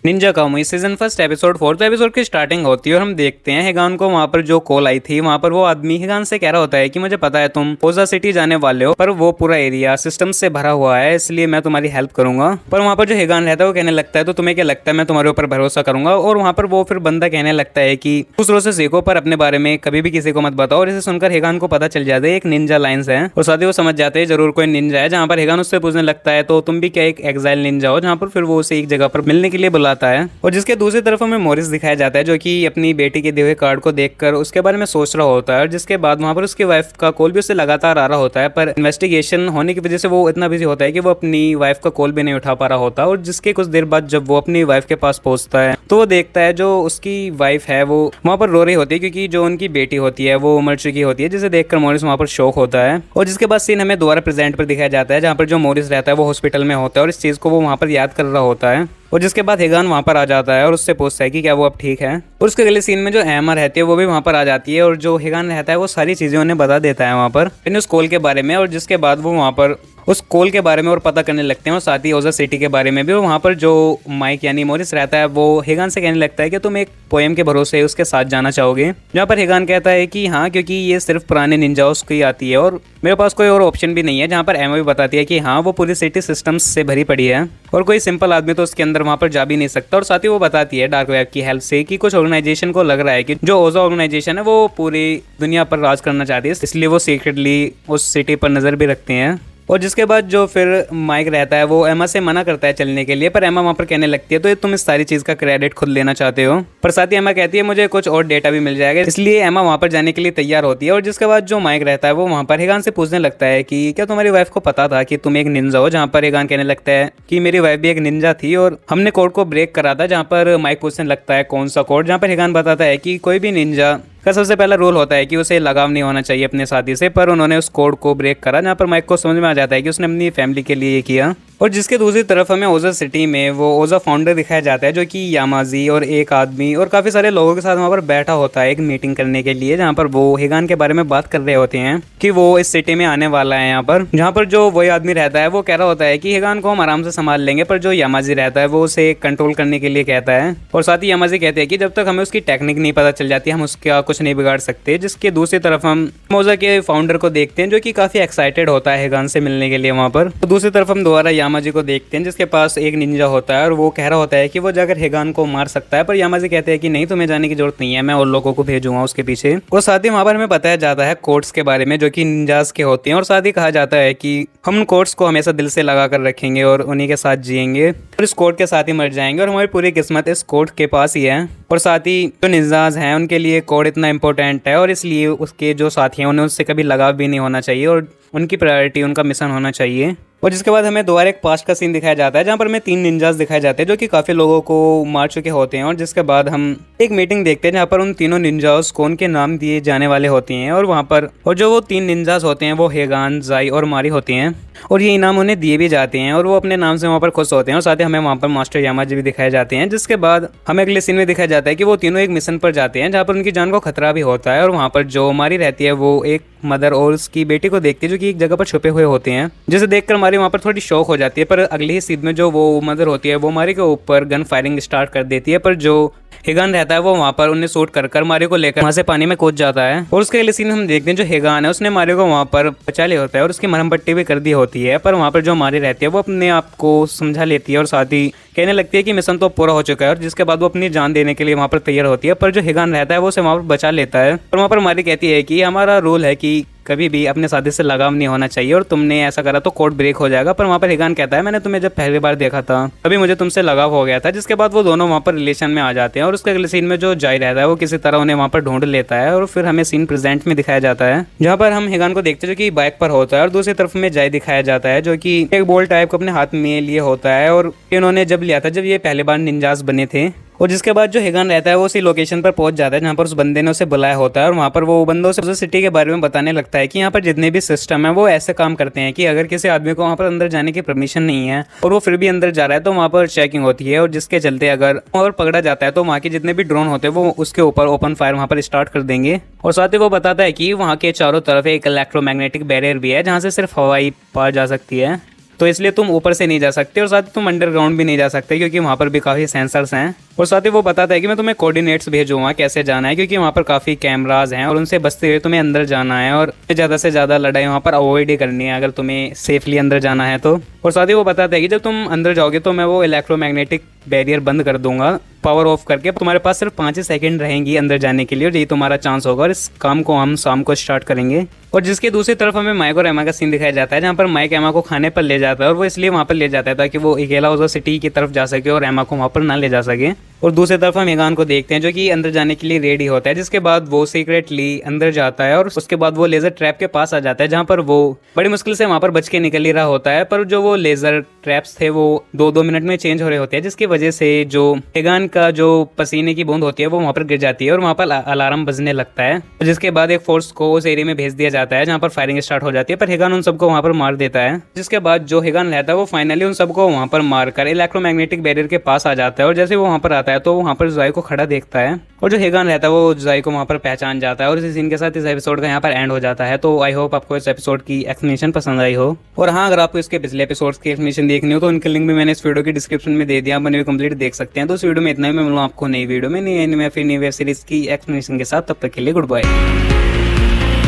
Ninja Kamui season first episode 4 episode की starting होती है और हम देखते हैं हिगान को वहां पर जो कॉल आई थी। वहां पर वो आदमी हिगान से कह रहा होता है कि मुझे पता है तुम ओजा सिटी जाने वाले हो, पर वो पूरा एरिया सिस्टम से भरा हुआ है, इसलिए मैं तुम्हारी हेल्प करूंगा। पर वहां पर जो हिगान रहता है वो कहने लगता है तो तुम्हें क्या लगता है मैं तुम्हारे ऊपर भरोसा करूंगा। और वहां पर वो फिर बंदा कहने लगता है कि दूसरों से सीखो पर अपने बारे में कभी भी किसी को मत बताओ। और इसे सुनकर हिगान को पता चल जाता है एक निंजा लाइन्स है और साथ ही वो समझ जाते हैं जरूर कोई निंजा है। जहां पर हिगान उससे पूछने लगता है तो तुम भी क्या एक एग्जाइल निंजा हो, जहां पर फिर वो उसे एक जगह पर मिलने के लिए बुलाता है। और जिसके दूसरी तरफ हमें मोरिस दिखाया जाता है जो कि अपनी बेटी के दिए हुए कार्ड को देखकर उसके बारे में सोच रहा होता है। और जिसके बाद वहां पर उसकी वाइफ का कॉल भी उससे लगातार आ रहा होता है, पर इन्वेस्टिगेशन होने की वजह से वो इतना बिजी होता है कि वो अपनी वाइफ का कॉल भी नहीं उठा पा रहा होता। और जिसके कुछ देर बाद जब वो अपनी वाइफ के पास पहुंचता है तो वो देखता है जो उसकी वाइफ है वो वहां पर रो रही होती है क्योंकि जो उनकी बेटी होती है वो मर चुकी होती है, जिसे देखकर मोरिस वहां पर शौक होता है। और जिसके बाद सीन हमें दोबारा प्रेजेंट पर दिखाया जाता है जहां पर जो मोरिस रहता है वो हॉस्पिटल में होता है और इस चीज को वो वहां पर याद कर रहा होता है। और जिसके बाद हिगान वहां पर आ जाता है और उससे पूछता है कि क्या वो अब ठीक है। और उसके अगले सीन में जो एमा रहती है वो भी वहां पर आ जाती है और जो हिगान रहता है वो सारी चीजें उन्हें बता देता है वहां पर उस कॉल के बारे में। और जिसके बाद वो वहां पर उस कॉल के बारे में और पता करने लगते हैं और साथ ही ओजा सिटी के बारे में भी। और वहाँ पर जो माइक यानी मोरिस रहता है वो हिगान से कहने लगता है कि तुम एक पोएम के भरोसे उसके साथ जाना चाहोगे। जहाँ पर हिगान कहता है कि हाँ, क्योंकि ये सिर्फ पुराने निंजाओस की आती है और मेरे पास कोई और ऑप्शन भी नहीं है। जहाँ पर एमा भी बताती है कि हाँ, वो पूरी सिटी सिस्टम्स से भरी पड़ी है और कोई सिंपल आदमी तो उसके अंदर वहाँ पर जा भी नहीं सकता। और साथ ही वो बताती है डार्क वेब की हेल्प से कि कुछ ऑर्गेनाइजेशन को लग रहा है कि जो ओजा ऑर्गेनाइजेशन है वो पूरी दुनिया पर राज करना चाहती है, इसलिए वो सीक्रेटली उस सिटी पर नजर भी रखते हैं। और जिसके बाद जो फिर माइक रहता है वो एमा से मना करता है चलने के लिए, पर एमा वहाँ पर कहने लगती है तो ये तुम इस सारी चीज़ का क्रेडिट खुद लेना चाहते हो। पर साथ ही एमा कहती है मुझे कुछ और डेटा भी मिल जाएगा, इसलिए एमा वहाँ पर जाने के लिए तैयार होती है। और जिसके बाद जो माइक रहता है वो वहाँ पर हिगान से पूछने लगता है कि क्या तुम्हारी वाइफ को पता था कि तुम एक निंजा हो। जहाँ पर हिगान कहने लगता है कि मेरी वाइफ भी एक निंजा थी और हमने कोड को ब्रेक करा था। जहाँ पर माइक पूछने लगता है कौन सा कोड। जहाँ पर हिगान बताता है कि कोई भी निंजा का सबसे पहला रूल होता है कि उसे लगाव नहीं होना चाहिए अपने साथी से, पर उन्होंने उस कोड को ब्रेक करा। जहाँ पर माइक को समझ में आ जाता है कि उसने अपनी फैमिली के लिए ये किया। और जिसके दूसरी तरफ हमें ओजा सिटी में वो ओजा फाउंडर दिखाया जाता है जो कि यामाजी और एक आदमी और काफ़ी सारे लोगों के साथ वहाँ पर बैठा होता है एक मीटिंग करने के लिए, जहाँ पर वो हिगान के बारे में बात कर रहे होते हैं कि वो इस सिटी में आने वाला है यहाँ पर। जहाँ पर जो वही आदमी रहता है वो कह रहा होता है कि हिगान को हम आराम से संभाल लेंगे, पर जो यामाजी रहता है वो उसे कंट्रोल करने के लिए कहता है। और साथ ही यामाजी कहते हैं कि जब तक हमें उसकी टेक्निक नहीं पता चल जाती हम उसका कुछ नहीं बिगाड़ सकते। जिसके दूसरी तरफ हम ओजा के फाउंडर को देखते हैं जो कि काफ़ी एक्साइटेड होता है हिगान से मिलने के लिए वहाँ पर। तो दूसरी तरफ हम दोबारा यामाजी को देखते हैं जिसके पास एक निंजा होता है और वो कह रहा होता है कि वो जाकर हिगान को मार सकता है, पर यामाजी कहते हैं कि नहीं, तुम्हें जाने की जरूरत नहीं है, मैं और लोगों को भेजूंगा उसके पीछे। और साथ ही वहाँ पर हमें बताया जाता है कोड्स के बारे में जो कि निंजास के होते हैं। और साथ ही कहा जाता है कि हम कोड्स को हमेशा दिल से लगा कर रखेंगे और उन्हीं के साथ जिएंगे और इस कोड के साथ ही मर जाएंगे और हमारी पूरी किस्मत इस कोड के पास ही है। और साथ ही जो निंजास हैं उनके लिए कोड इतना इंपॉर्टेंट है और इसलिए उसके जो साथी हैं उन्हें उससे कभी लगाव भी नहीं होना चाहिए और उनकी प्रायोरिटी उनका मिशन होना चाहिए। और जिसके बाद हमें दोबारा एक पास्ट का सीन दिखाया जाता है जहाँ पर हमें 3 निंजास दिखाए जाते हैं जो कि काफ़ी लोगों को मार चुके होते हैं। और जिसके बाद हम एक मीटिंग देखते हैं जहाँ पर उन तीनों निंजास को उनके नाम दिए जाने वाले होते हैं और वहाँ पर और जो वो 3 निंजास होते हैं वो हिगान, जाई और मारी होती हैं और ये इनाम उन्हें दिए भी जाते हैं और वो अपने नाम से वहाँ पर खुश होते हैं। और साथ ही हमें वहाँ पर मास्टर यामाजी भी दिखाए जाते हैं। जिसके बाद हमें अगले सीन में दिखाया जाता है कि वो तीनों एक मिशन पर जाते हैं जहाँ पर उनकी जान को खतरा भी होता है। और वहाँ पर जो मारी रहती है वो एक मदर और उसकी बेटी को देखती है जो कि एक जगह पर छुपे हुए होते हैं, जिसे देखकर मारी वहाँ पर थोड़ी शौक हो जाती है। पर अगले ही सीन में जो वो मदर होती है वो मारी के ऊपर गन फायरिंग स्टार्ट कर देती है, पर जो हिगान रहता है वो वहाँ पर उन्हें शूट कर मारियो को लेकर वहाँ से पानी में कूद जाता है। और उसके अगले सीन हम देखते हैं जो हिगान है उसने मारियो को वहाँ पर बचा लिया होता है और उसकी मरहम पट्टी भी कर दी होती है। पर वहाँ पर जो मारी रहती है वो अपने आप को समझा लेती है और साथ ही कहने लगती है कि मिशन तो पूरा हो चुका है। और जिसके बाद वो अपनी जान देने के लिए वहाँ पर तैयार होती है, पर जो हिगान रहता है वो उसे वहाँ पर बचा लेता है। और वहाँ पर मारी कहती है कि हमारा रूल है कि कभी भी अपने साथी से लगाव नहीं होना चाहिए और तुमने ऐसा करा तो कोड ब्रेक हो जाएगा। पर वहाँ पर हिगान कहता है मैंने तुम्हें जब पहली बार देखा था तभी मुझे तुमसे लगाव हो गया था। जिसके बाद वो दोनों वहाँ पर रिलेशन में आ जाते हैं और उसके अगले सीन में जो जाई रहता है वो किसी तरह उन्हें वहाँ पर ढूंढ लेता है और फिर हमें सीन प्रेजेंट में दिखाया जाता है जहाँ पर हम हिगान को देखते हैं जो कि बाइक पर होता है और दूसरी तरफ में जाई दिखाया जाता है जो कि एक बॉल टाइप को अपने हाथ में लिए होता है और इन्होंने जब लिया था जब ये पहली बार निंजास बने थे। और जिसके बाद जो हिगान रहता है वो उसी लोकेशन पर पहुंच जाता है जहाँ पर उस बंदे ने उसे बुलाया होता है और वहाँ पर वो बंदों से सिटी के बारे में बताने लगता है कि यहाँ पर जितने भी सिस्टम है वो ऐसे काम करते हैं कि अगर किसी आदमी को वहाँ पर अंदर जाने की परमिशन नहीं है और वो फिर भी अंदर जा रहा है तो वहाँ पर चेकिंग होती है और जिसके चलते अगर वहाँ पर पकड़ा जाता है तो वहाँ के जितने भी ड्रोन होते हैं वो उसके ऊपर ओपन फायर वहाँ पर स्टार्ट कर देंगे। और साथ ही वो बताता है कि वहाँ के चारों तरफ एक इलेक्ट्रोमैग्नेटिक बैरियर भी है जहाँ से सिर्फ हवा ही पार जा सकती है। तो इसलिए तुम ऊपर से नहीं जा सकते और साथ ही तुम अंडरग्राउंड भी नहीं जा सकते क्योंकि वहाँ पर भी काफ़ी सेंसर्स हैं। और साथ ही वो बताता है कि मैं तुम्हें कोऑर्डिनेट्स भेजूंगा कैसे जाना है, क्योंकि वहाँ पर काफ़ी कैमराज हैं और उनसे बचते हुए तुम्हें अंदर जाना है और ज़्यादा से ज़्यादा लड़ाई वहाँ पर अवॉइड ही करनी है अगर तुम्हें सेफली अंदर जाना है तो। और साथ ही वो बताता है कि जब तुम अंदर जाओगे तो मैं वो इलेक्ट्रोमैग्नेटिक बैरियर बंद कर दूंगा पावर ऑफ करके। तुम्हारे पास सिर्फ 5 ही सेकंड रहेंगी अंदर जाने के लिए और यही तुम्हारा चांस होगा और इस काम को हम शाम को स्टार्ट करेंगे। और जिसके दूसरी तरफ हमें माइक और एमा का सीन दिखाया जाता है जहाँ पर माइक एमा को खाने पर ले जाता है और वो इसलिए वहाँ पर ले जाता है ताकि वो अकेला उस सिटी की तरफ जा सके और एमा को वहाँ पर ना ले जा सके। और दूसरी तरफ हम हेगान को देखते हैं जो कि अंदर जाने के लिए रेडी होता है, जिसके बाद वो सीक्रेटली अंदर जाता है और उसके बाद वो लेजर ट्रैप के पास आ जाता है जहाँ पर वो बड़ी मुश्किल से वहाँ पर बच के निकल ही रहा होता है। पर जो वो लेजर ट्रैप्स थे वो 2-2 मिनट में चेंज हो रहे होते हैं, जिसकी वजह से जो हेगान का जो पसीने की बूंद होती है वो वहाँ पर गिर जाती है और वहाँ पर अलार्म बजने लगता है। जिसके बाद एक फोर्स को उस एरिया में भेज दिया जाता है जहाँ पर फायरिंग स्टार्ट हो जाती है, पर हेगान उन सबको वहाँ पर मार देता है। जिसके बाद जो हेगान रहता है वो फाइनली उन सबको वहाँ पर मारकर इलेक्ट्रोमैग्नेटिक बैरियर के पास आ जाता है और जैसे वो वहाँ पर आता है तो वहाँ पर जुआई को खड़ा देखता है और जो हेगान रहता है वो जुआई को वहाँ पर पहचान जाता है। और इसी सीन के साथ इस एपिसोड का यहाँ पर एंड हो जाता है। तो आई होप आपको इस एपिसोड की एक्सप्लेनेशन पसंद आई हो। और हाँ, अगर आपको इसके पिछले एपिसोड्स की एक्सप्लेनेशन देखनी हो तो उनके लिंक भी मैंने इस वीडियो की डिस्क्रिप्शन में दे दिया, बने हुए कंप्लीट देख सकते हैं। तो इस वीडियो में इतना ही, मैं मिलूँ आपको नई वीडियो में नई एनिमे फिर नई वेब सीरीज की एक्सप्लेनेशन के साथ। तब तक के लिए गुड बाय।